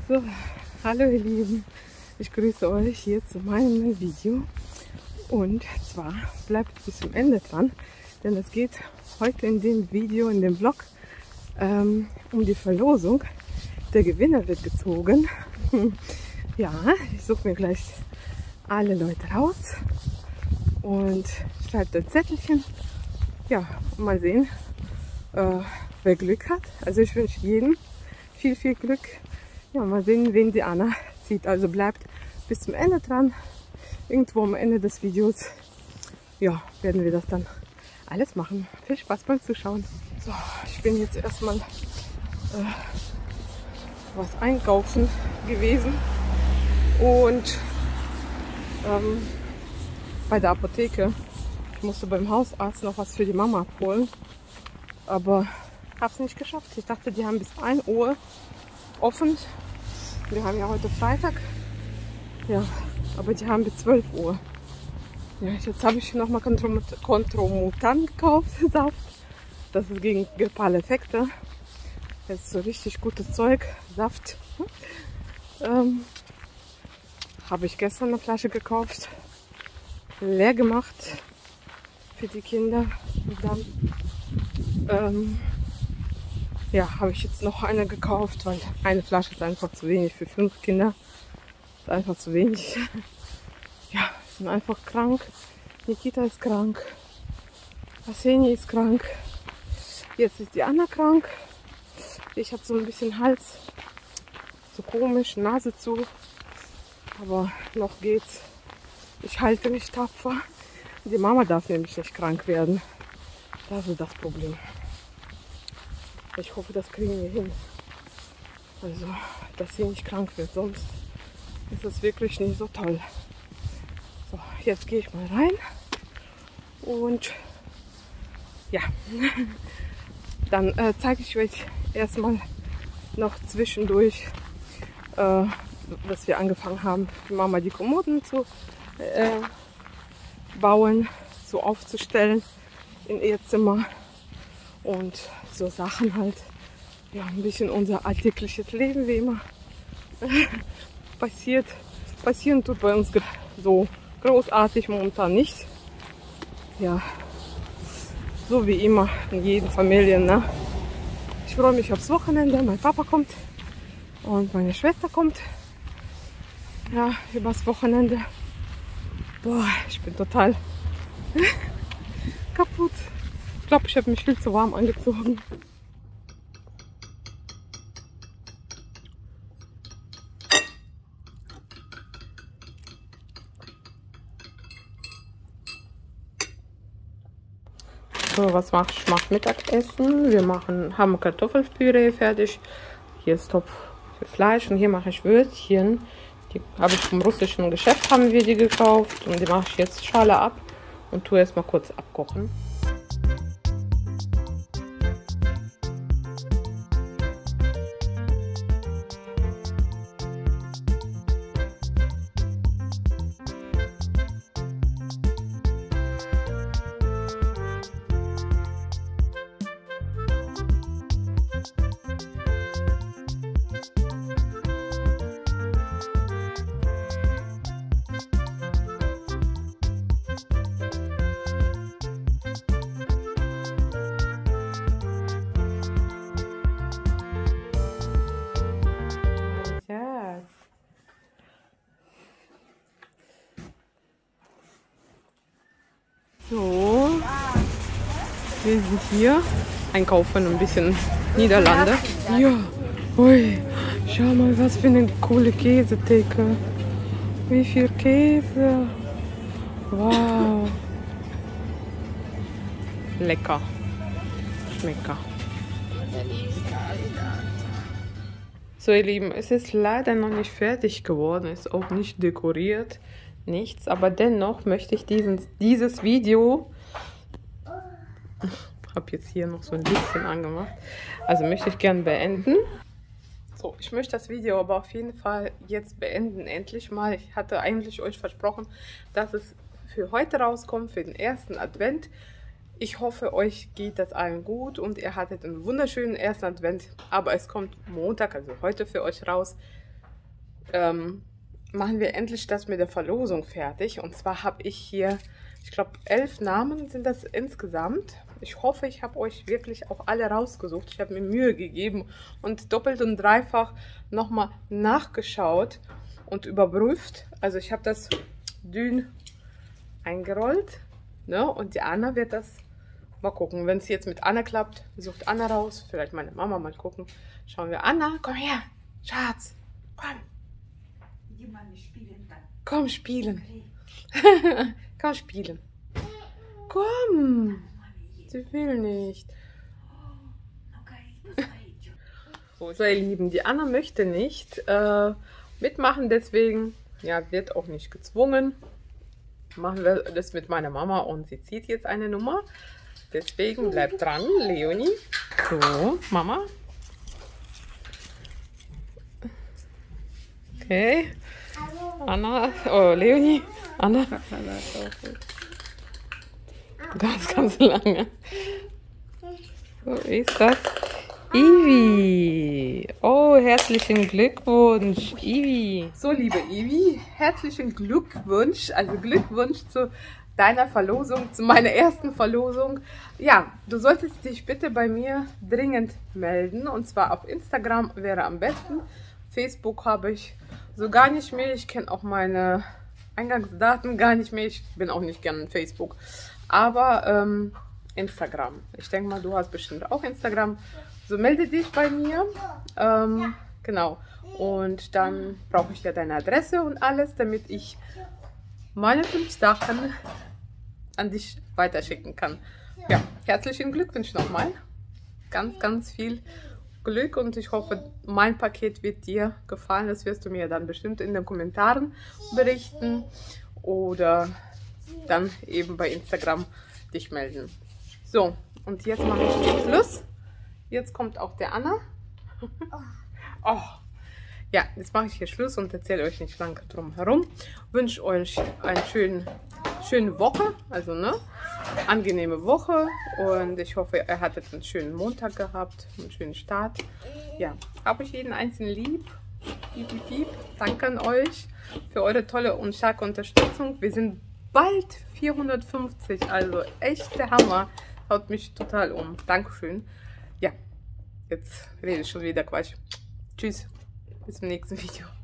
So, hallo ihr Lieben, ich grüße euch hier zu meinem Video und zwar bleibt bis zum Ende dran, denn es geht heute in dem Video, in dem Vlog um die Verlosung. Der Gewinner wird gezogen. Ja, ich suche mir gleich alle Leute raus und schreibe ein Zettelchen. Ja, und mal sehen, wer Glück hat. Also ich wünsche jedem viel Glück. Ja, mal sehen, wen die Anna zieht. Also bleibt bis zum Ende dran. Irgendwo am Ende des Videos, ja, werden wir das dann alles machen. Viel Spaß beim Zuschauen. So, ich bin jetzt erstmal was einkaufen gewesen und bei der Apotheke. Ich musste beim Hausarzt noch was für die Mama abholen, aber habe es nicht geschafft. Ich dachte, die haben bis 1 Uhr offen. Wir haben ja heute Freitag. Ja, aber die haben bis 12 Uhr. Ja, jetzt habe ich noch mal Contromutan gekauft, Saft. Das ist gegen grippale Effekte. Das ist so richtig gutes Zeug, Saft. Habe ich gestern eine Flasche gekauft, leer gemacht für die Kinder. Und dann ja, habe ich jetzt noch eine gekauft, weil eine Flasche ist einfach zu wenig für 5 Kinder. Ist einfach zu wenig. Ja, sind einfach krank. Nikita ist krank. Arseni ist krank. Jetzt ist die Anna krank. Ich habe so ein bisschen Hals. So komisch, Nase zu. Aber noch geht's. Ich halte mich tapfer. Die Mama darf nämlich nicht krank werden. Das ist das Problem. Ich hoffe, das kriegen wir hin. Also, dass sie nicht krank wird. Sonst ist es wirklich nicht so toll. So, jetzt gehe ich mal rein. Und ja, dann zeige ich euch erstmal noch zwischendurch, dass wir angefangen haben, die Mama die Kommoden zu bauen, so aufzustellen in ihr Zimmer. Und so Sachen halt, ja, ein bisschen unser alltägliches Leben, wie immer passieren tut bei uns so großartig momentan nicht. Ja, so wie immer in jeden Familien, ne? Ich freue mich aufs Wochenende, mein Papa kommt und meine Schwester kommt. Ja, übers Wochenende. Boah, ich bin total kaputt. Ich glaube, ich habe mich viel zu warm angezogen. So, was mache ich? Ich mache Mittagessen. Wir haben Kartoffelpüree fertig. Hier ist Topf für Fleisch und hier mache ich Würstchen. Die habe ich vom russischen Geschäft, haben wir die gekauft. Und die mache ich jetzt Schale ab und tue erstmal kurz abkochen. So, wir sind hier einkaufen, ein bisschen Niederlande. Ja, ui, schau mal, was für eine coole Käsetheke. Wie viel Käse. Wow. Lecker. Schmecker. So ihr Lieben, es ist leider noch nicht fertig geworden, ist auch nicht dekoriert. Nichts, aber dennoch möchte ich dieses Video, habe jetzt hier noch so ein Lichtchen angemacht, also möchte ich gern beenden. So, ich möchte das Video aber auf jeden Fall jetzt beenden, endlich mal. Ich hatte eigentlich euch versprochen, dass es für heute rauskommt, für den ersten Advent. Ich hoffe, euch geht das allen gut und ihr hattet einen wunderschönen ersten Advent, aber es kommt Montag, also heute für euch raus. machen wir endlich das mit der Verlosung fertig. Und zwar habe ich hier, ich glaube, 11 Namen sind das insgesamt. Ich hoffe, ich habe euch wirklich auch alle rausgesucht. Ich habe mir Mühe gegeben und doppelt und dreifach nochmal nachgeschaut und überprüft. Also ich habe das dünn eingerollt, ne? Und die Anna wird das mal gucken. Wenn es jetzt mit Anna klappt, sucht Anna raus. Vielleicht meine Mama, mal gucken. Schauen wir. Anna, komm her. Schatz, komm. Komm spielen. Komm spielen. Komm. Sie will nicht. So, ihr Lieben, die Anna möchte nicht mitmachen, deswegen ja, wird auch nicht gezwungen. Machen wir das mit meiner Mama und sie zieht jetzt eine Nummer. Deswegen bleibt dran, Leonie. So, Mama. Okay. Anna, oh, Leonie. Anna. Ganz lange. So ist das. Ivi. Oh, herzlichen Glückwunsch, Ivi. So, liebe Ivi, herzlichen Glückwunsch. Also Glückwunsch zu deiner Verlosung, zu meiner ersten Verlosung. Ja, du solltest dich bitte bei mir dringend melden. Und zwar auf Instagram wäre am besten. Facebook habe ich so gar nicht mehr. Ich kenne auch meine Eingangsdaten gar nicht mehr. Ich bin auch nicht gerne in Facebook. Aber Instagram. Ich denke mal, du hast bestimmt auch Instagram. So, melde dich bei mir. Genau. Und dann brauche ich ja deine Adresse und alles, damit ich meine 5 Sachen an dich weiterschicken kann. Ja, herzlichen Glückwunsch nochmal. Ganz viel Glück und ich hoffe, mein Paket wird dir gefallen. Das wirst du mir dann bestimmt in den Kommentaren berichten oder dann eben bei Instagram dich melden. So, und jetzt mache ich den Schluss. Jetzt kommt auch der Anna. Oh. Ja, jetzt mache ich hier Schluss und erzähle euch nicht lange drum herum. Wünsche euch eine schöne Woche, also ne, angenehme Woche und ich hoffe, ihr hattet einen schönen Montag gehabt, einen schönen Start. Ja, habe ich jeden einzelnen lieb. Danke an euch für eure tolle und starke Unterstützung. Wir sind bald 450, also echt der Hammer. Haut mich total um. Dankeschön. Ja, jetzt rede ich schon wieder Quatsch. Tschüss, bis zum nächsten Video.